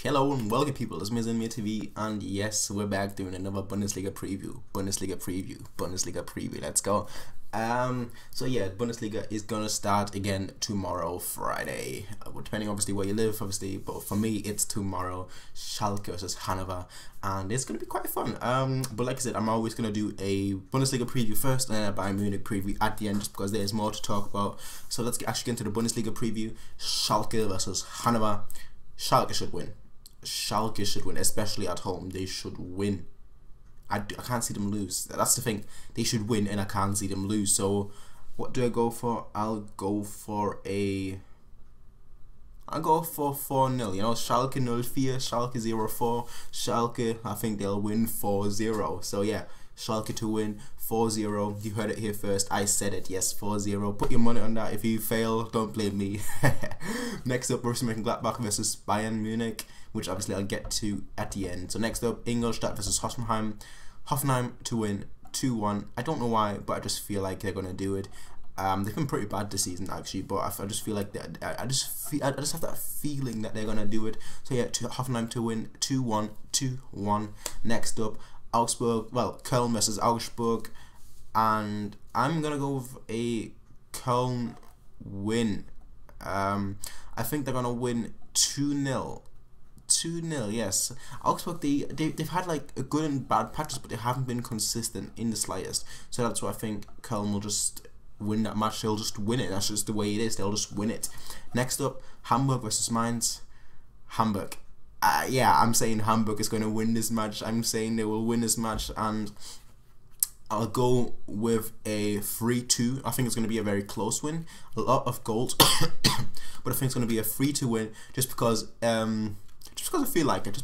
Hello and welcome people, it's me MD15 and yes, we're back doing another Bundesliga preview, let's go. So yeah, Bundesliga is gonna start again tomorrow, Friday, depending obviously where you live, obviously, but for me it's tomorrow, Schalke versus Hanover, and it's gonna be quite fun. But like I said, I'm always gonna do a Bundesliga preview first and then a Bayern Munich preview at the end, just because there's more to talk about. So let's actually get into the Bundesliga preview. Schalke versus Hanover. Schalke should win. Schalke should win, especially at home. They should win. I can't see them lose. That's the thing. They should win, and I can't see them lose. So, what do I go for? I'll go for 4-0. You know, Schalke 0-4, Schalke 0-4. Schalke, I think they'll win 4-0. So yeah, Schalke to win 4-0. You heard it here first. I said it. Yes, 4-0. Put your money on that. If you fail, don't blame me. Next up, Borussia Mönchengladbach versus Bayern Munich, which obviously I'll get to at the end. So next up, Ingolstadt versus Hoffenheim. Hoffenheim to win 2-1. I don't know why, but I just feel like they're gonna do it. They've been pretty bad this season actually, but I just feel like I just have that feeling that they're gonna do it. So yeah, Hoffenheim to win 2-1. Next up, Augsburg, Köln versus Augsburg, and I'm gonna go with a Köln win. I think they're gonna win 2-0. 2-0, yes. Augsburg, they've had like a good and bad patches, but they haven't been consistent in the slightest. So that's why I think Köln will just win that match. They'll just win it. That's just the way it is. They'll just win it. Next up, Hamburg versus Mainz. Hamburg. Yeah, I'm saying Hamburg is going to win this match. I'm saying they will win this match, and I'll go with a 3-2. I think it's going to be a very close win. A lot of goals, but I think it's going to be a 3-2 win, just because I feel like it.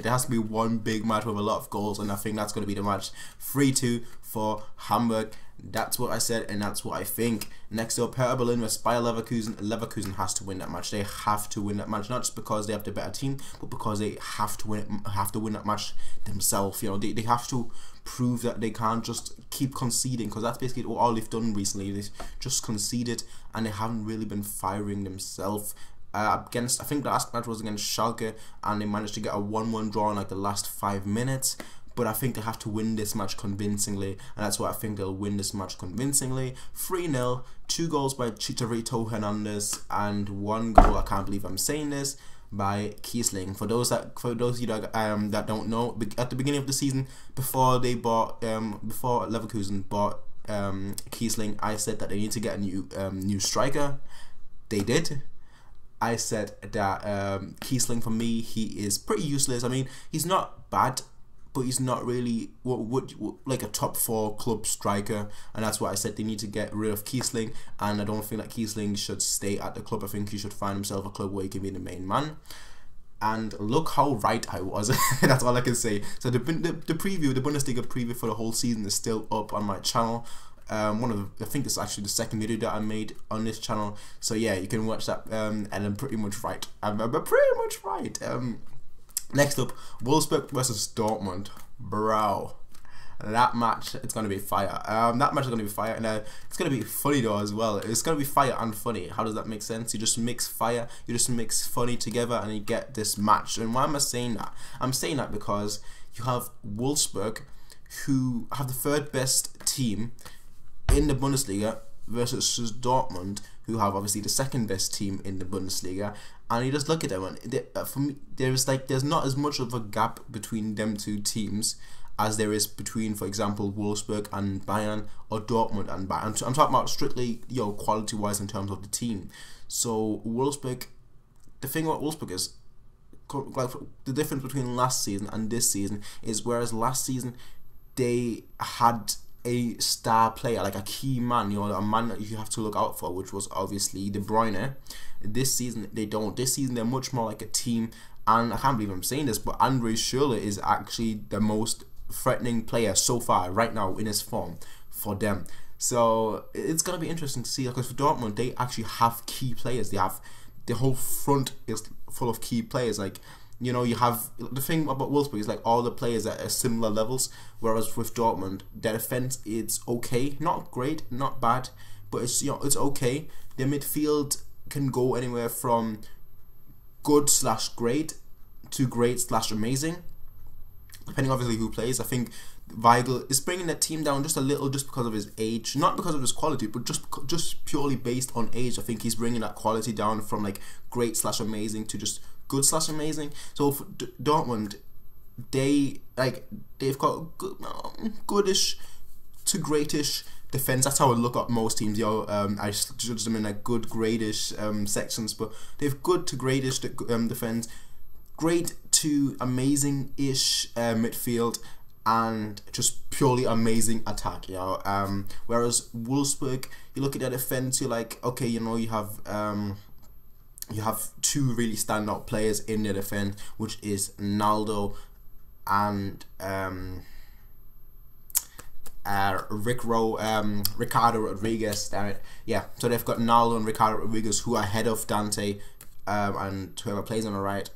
There has to be one big match with a lot of goals, and I think that's going to be the match. 3-2 for Hamburg. That's what I said, and that's what I think. Next up, Hertha Berlin versus Bayer Leverkusen. Leverkusen has to win that match. They have to win that match, not just because they have the better team, but because they have to win it. Have to win that match themselves. You know, they have to prove that they can't just keep conceding, because that's basically all they've done recently. They just conceded, and they haven't really been firing themselves. I think the last match was against Schalke, and they managed to get a 1-1 draw in like the last 5 minutes. But I think they have to win this match convincingly, and that's why I think they'll win this match convincingly. 3-0, 2 goals by Chicharito Hernandez, and 1 goal, I can't believe I'm saying this, by Kiesling. For those of you that don't know, at the beginning of the season, before Leverkusen bought Kiesling, I said that they need to get a new striker. They did. I said that Kiesling, for me, he is pretty useless. I mean, he's not bad, but he's not really like a top 4 club striker, and that's why I said they need to get rid of Kiesling. And I don't think that Kiesling should stay at the club. I think he should find himself a club where he can be the main man. And look how right I was. That's all I can say. So the preview, the Bundesliga preview for the whole season is still up on my channel. I think this is actually the second video that I made on this channel. So yeah, you can watch that, and I'm pretty much right. I'm pretty much right. Next up, Wolfsburg versus Dortmund. Bro, that match, it's gonna be fire. That match is gonna be fire, and it's gonna be funny though as well. It's gonna be fire and funny. How does that make sense? You just mix fire, you just mix funny together, and you get this match. And why am I saying that? I'm saying that because you have Wolfsburg, who have the 3rd best team in the Bundesliga, versus Dortmund, who have obviously the 2nd best team in the Bundesliga. And you just look at them, and for me, there's not as much of a gap between them 2 teams as there is between, for example, Wolfsburg and Bayern, or Dortmund and Bayern. I'm talking about strictly, quality wise in terms of the team. So Wolfsburg, the thing about Wolfsburg is, like, the difference between last season and this season is, whereas last season they had a star player, like a key man, a man that you have to look out for, which was obviously De Bruyne. This season they don't. This season they're much more like a team, and I can't believe I'm saying this, but Andre Schürrle is actually the most threatening player so far right now in his form for them. So it's gonna be interesting to see, because for Dortmund, they actually have key players. They have, the whole front is full of key players. Like, you know, you have, the thing about Wolfsburg is like all the players at similar levels, whereas with Dortmund, their defense is okay, not great, not bad, but it's, it's okay. Their midfield can go anywhere from good/great to great / amazing, depending obviously who plays. I think Weigl is bringing the team down just a little, just because of his age, not because of his quality, but just purely based on age. I think he's bringing that quality down from like great / amazing to just good / amazing. So for Dortmund, they've got goodish to greatish defense. That's how I look at most teams. I judge them in like good, gradish sections, but they've good to greatish defense, great to amazing-ish midfield, and just purely amazing attack. Whereas Wolfsburg, you look at their defense, you're like, okay, you have two really standout players in their defense, which is Naldo and Ricardo Rodriguez. Damn it. Yeah, so they've got Naldo and Ricardo Rodriguez, who are ahead of Dante and whoever plays on the right.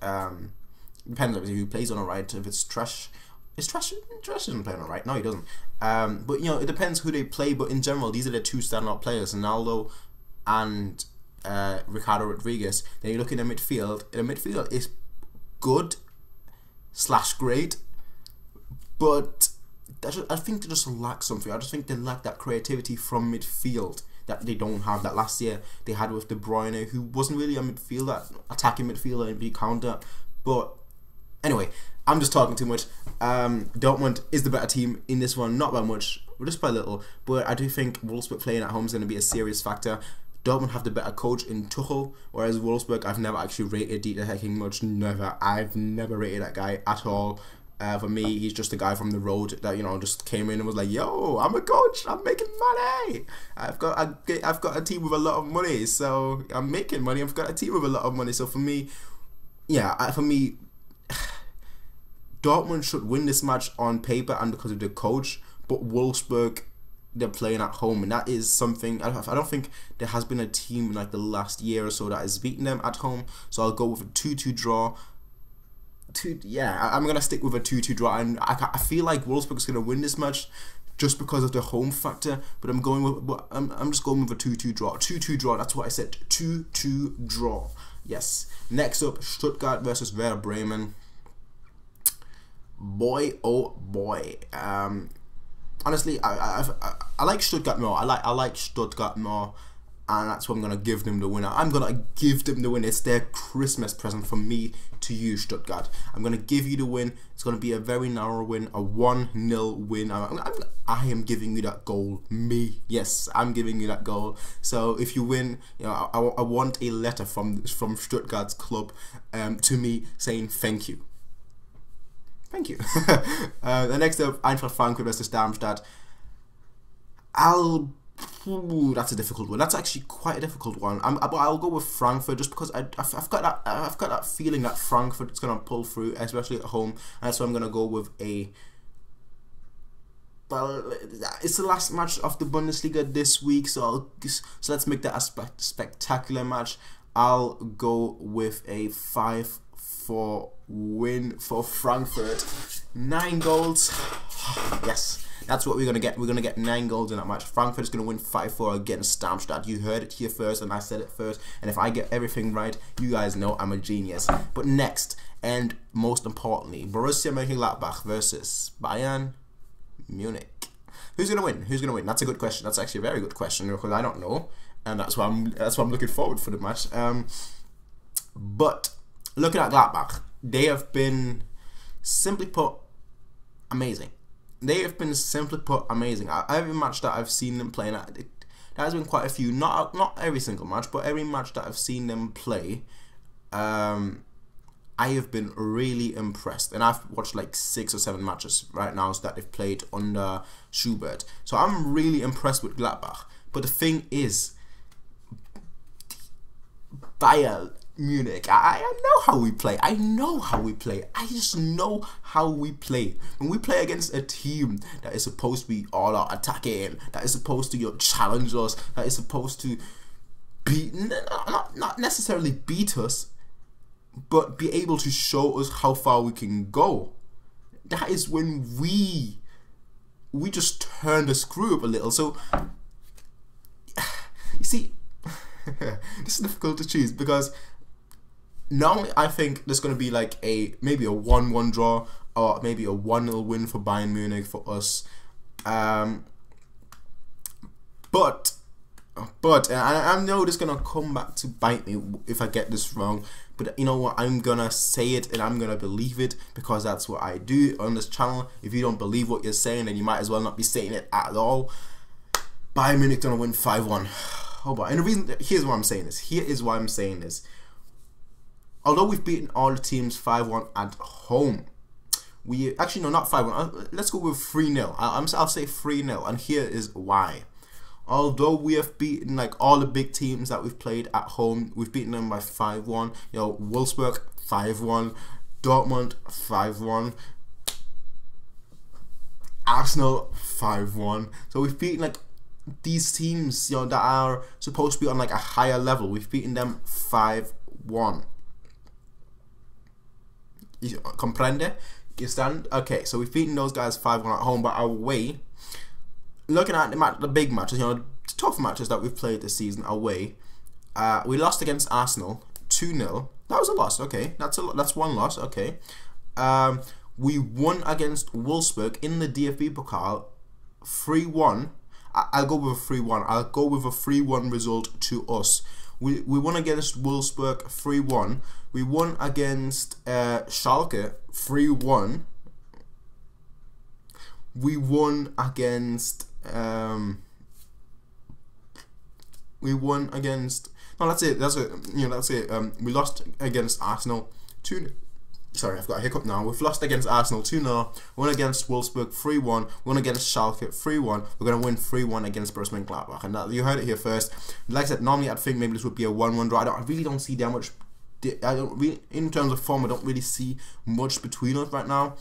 Depends on who plays on the right. If it's Trash doesn't play on the right. No, he doesn't. But it depends who they play. But in general, these are the two standout players, Naldo and Ricardo Rodriguez. Then you look in the midfield. The midfield is good / great, but I think they just lack something. I just think they lack that creativity from midfield that they don't have, that last year they had with De Bruyne, who wasn't really a midfielder, attacking midfielder and be counter. But anyway, I'm just talking too much. Dortmund is the better team in this one, not by much, just by little. But I do think Wolfsburg playing at home is going to be a serious factor. Dortmund have the better coach in Tuchel, whereas Wolfsburg, I've never actually rated Dieter Hecking much. Never. I've never rated that guy at all. For me, he's just a guy from the road that just came in and was like, "Yo, I'm a coach. I'm making money. I've got a team with a lot of money, so I'm making money. I've got a team with a lot of money." So for me, Dortmund should win this match on paper and because of the coach. But Wolfsburg, they're playing at home, and that is something I don't think there has been a team in like the last year or so that has beaten them at home. So I'll go with a 2-2 draw. I'm gonna stick with a 2-2 draw, and I feel like Wolfsburg's gonna win this match just because of the home factor. But I'm just going with a 2-2 draw. 2-2 draw. That's what I said. 2-2 draw. Yes. Next up, Stuttgart versus Werder Bremen. Boy, oh boy. Honestly, I like Stuttgart more. I like Stuttgart more. And that's what I'm going to give them the winner. I'm going to give them the win. It's their Christmas present from me to you, Stuttgart. I'm going to give you the win. It's going to be a very narrow win, a 1-0 win. I am giving you that goal. Me. Yes, I'm giving you that goal. So if you win, I want a letter from Stuttgart's club to me saying thank you. Thank you. The next up, Eintracht Frankfurt versus Darmstadt. That's a difficult one. That's actually quite a difficult one. But I'll go with Frankfurt just because I've got that feeling that Frankfurt is gonna pull through, especially at home. And that's why I'm gonna go with a. Well, it's the last match of the Bundesliga this week, so let's make that a spectacular match. I'll go with a 5-4 win for Frankfurt. 9 goals. Yes. That's what we're going to get. We're going to get 9 goals in that match. Frankfurt is going to win 5-4 against Darmstadt. You heard it here first, and I said it first. And if I get everything right, you guys know I'm a genius. But next, and most importantly, Borussia Mönchengladbach versus Bayern Munich. Who's going to win? Who's going to win? That's a good question. That's actually a very good question because I don't know. And that's why I'm looking forward for the match. But looking at Gladbach, they have been, simply put, amazing. They have been, simply put, amazing. Every match that I've seen them play, there has been quite a few, not every single match, but every match that I've seen them play, I have been really impressed. And I've watched like 6 or 7 matches right now that they've played under Schubert. So I'm really impressed with Gladbach. But the thing is, Bayern Munich, I know how we play. I know how we play. I just know how we play. When we play against a team that is supposed to be all out attacking, that is supposed to challenge us, that is supposed to beat, not necessarily beat us, but be able to show us how far we can go. That is when we just turn the screw up a little. So you see, this is difficult to choose because Now I think there's going to be like maybe a 1-1 draw, or maybe a 1-0 win for Bayern Munich for us. But I know this is gonna come back to bite me if I get this wrong. But you know what? I'm gonna say it and I'm gonna believe it, because that's what I do on this channel. If you don't believe what you're saying, then you might as well not be saying it at all. Bayern Munich gonna win 5-1. Oh boy! And the reason, here's why I'm saying this. Here is why I'm saying this. Although we've beaten all the teams 5-1 at home, we actually, no, not 5-1. Let's go with 3-0. I'll say 3-0, and here is why. Although we have beaten like all the big teams that we've played at home, we've beaten them by 5-1. You know, Wolfsburg 5-1, Dortmund 5-1, Arsenal 5-1. So we've beaten like these teams, you know, that are supposed to be on like a higher level. We've beaten them 5-1. Comprende? You stand? Okay, so we've beaten those guys 5-1 at home, but away, looking at the big matches, you know, tough matches that we've played this season away, we lost against Arsenal 2-0. That was a loss. Okay, that's one loss. Okay, we won against Wolfsburg in the DFB Pokal 3-1. I'll go with a 3-1. I'll go with a 3-1 result to us. We won against Wolfsburg 3-1. We won against Schalke 3-1. We won against no, that's it. You know, that's it. We lost against Arsenal 2. Sorry, I've got a hiccup now. We've lost against Arsenal 2-0. Won against Wolfsburg 3-1. Won against Schalke 3-1. We're gonna win 3-1 against Borussia Mönchengladbach, and that, you heard it here first. Like I said, normally I'd think maybe this would be a 1-1 draw. I really don't see that much. I don't really, in terms of form, I don't really see much between us right now.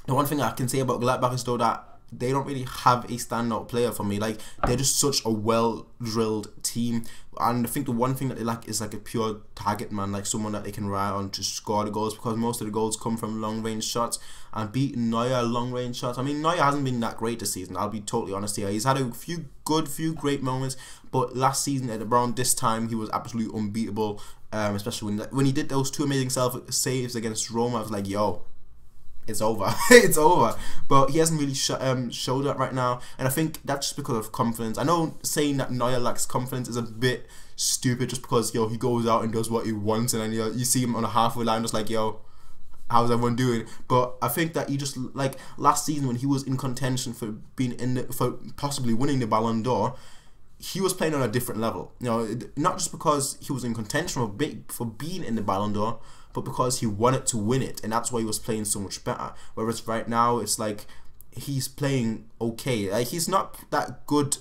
The one thing I can say about Gladbach is though that they don't really have a standout player for me. Like, they're just such a well-drilled team, and I think the one thing that they lack is like a pure target man, like someone that they can rely on to score the goals, because most of the goals come from long-range shots, and beating Neuer long-range shots. I mean, Neuer hasn't been that great this season, I'll be totally honest here. He's had a few great moments, but last season at around this time he was absolutely unbeatable, especially when he did those 2 amazing saves against Roma. I was like, yo, it's over. It's over. But he hasn't really showed that right now, and I think that's just because of confidence. I know saying that Neuer lacks confidence is a bit stupid, just because, yo, he goes out and does what he wants, and then you see him on a halfway line just like, yo, how's everyone doing? But I think that he just, like last season when he was in contention for for possibly winning the Ballon d'Or, he was playing on a different level. You know, not just because he was in contention for being in the Ballon d'Or, but because he wanted to win it, and that's why he was playing so much better. Whereas right now, it's like he's playing okay. Like, he's not that good.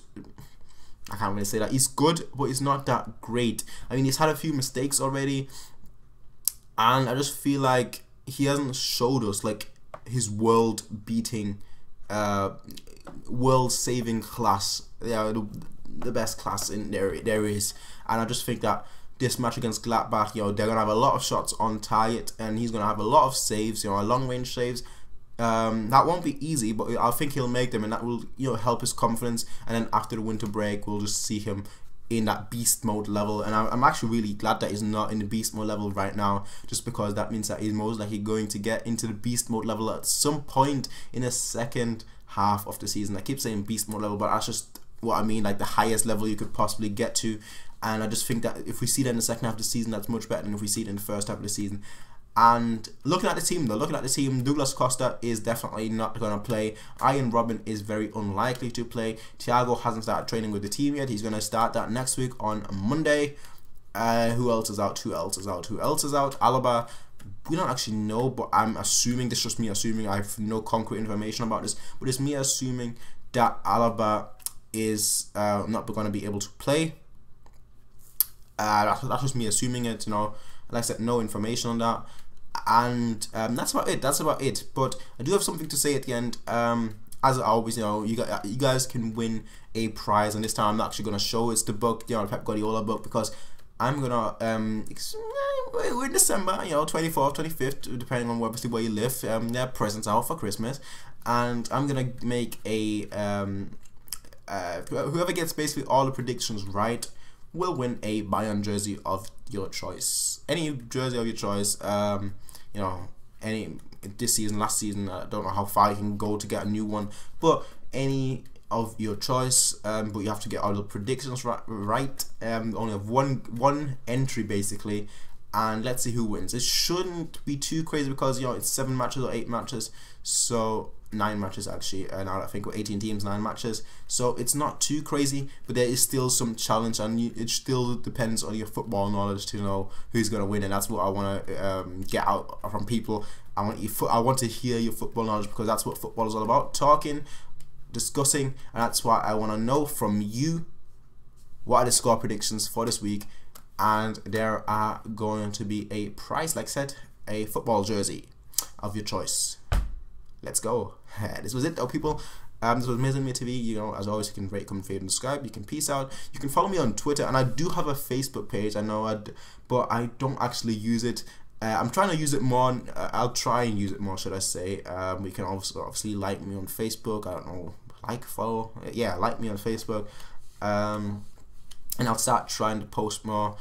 I can't really say that. He's good, but he's not that great. I mean, he's had a few mistakes already, and I just feel like he hasn't showed us like his world-beating, world-saving class. Yeah, the best class in there is, and I just think that this match against Gladbach, you know, they're gonna have a lot of shots on target, and he's gonna have a lot of saves, you know, long range saves. That won't be easy, but I think he'll make them, and that will, you know, help his confidence. And then after the winter break, we'll just see him in that beast mode level. And I'm actually really glad that he's not in the beast mode level right now, just because that means that he's most likely going to get into the beast mode level at some point in the second half of the season. I keep saying beast mode level, but that's just what I mean, like the highest level you could possibly get to. And I just think that if we see that in the second half of the season, that's much better than if we see it in the first half of the season. And looking at the team though, Douglas Costa is definitely not going to play. Ian Robin is very unlikely to play. Thiago hasn't started training with the team yet. He's going to start that next week on Monday. Who else is out? Who else is out? Alaba, we don't actually know, but I'm assuming, this is just me assuming, I have no concrete information about this, but it's me assuming that Alaba is not going to be able to play. That's just me assuming it, you know. Like I said, no information on that, and that's about it. But I do have something to say at the end. As always, you know, you guys can win a prize, and this time I'm not actually gonna show it's the book, you know, Pep Guardiola book, because I'm gonna we're in December, you know, 24th, 25th, depending on obviously where you live. There are presents out for Christmas, and I'm gonna make a whoever gets basically all the predictions right will win a Bayern jersey of your choice. Any jersey of your choice. You know, any this season, last season, I don't know how far you can go to get a new one, but any of your choice. But you have to get all the predictions right. Only have one entry basically, and let's see who wins. It shouldn't be too crazy because, you know, it's 7 matches or 8 matches, so 9 matches actually, and I think with 18 teams, 9 matches, so it's not too crazy, but there is still some challenge, and it still depends on your football knowledge to know who's going to win, and that's what I want to get out from people. I want to hear your football knowledge, because that's what football is all about: talking, discussing, and that's why I want to know from you what are the score predictions for this week. And there are going to be a prize, like I said, a football jersey of your choice. Let's go. This was it though, people. This was MD15. You know, as always, you can rate, comment, favorite, and subscribe. You can peace out. You can follow me on Twitter, and I do have a Facebook page. I know, but I don't actually use it. I'm trying to use it more. I'll try and use it more, should I say. You can also obviously like me on Facebook. I don't know, follow. Yeah, like me on Facebook. And I'll start trying to post more.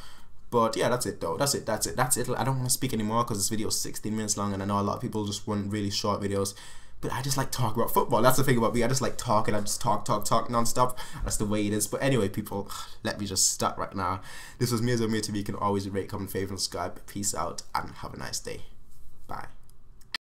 But yeah, that's it though. That's it. I don't want to speak anymore because this video is 16 minutes long, and I know a lot of people just want really short videos. But I just like talk about football. That's the thing about me. I just like talking. I just talk non-stop. That's the way it is. But anyway, people, let me just start right now. This was MD15. You can always rate, comment, favorite, and subscribe. Peace out and have a nice day. Bye.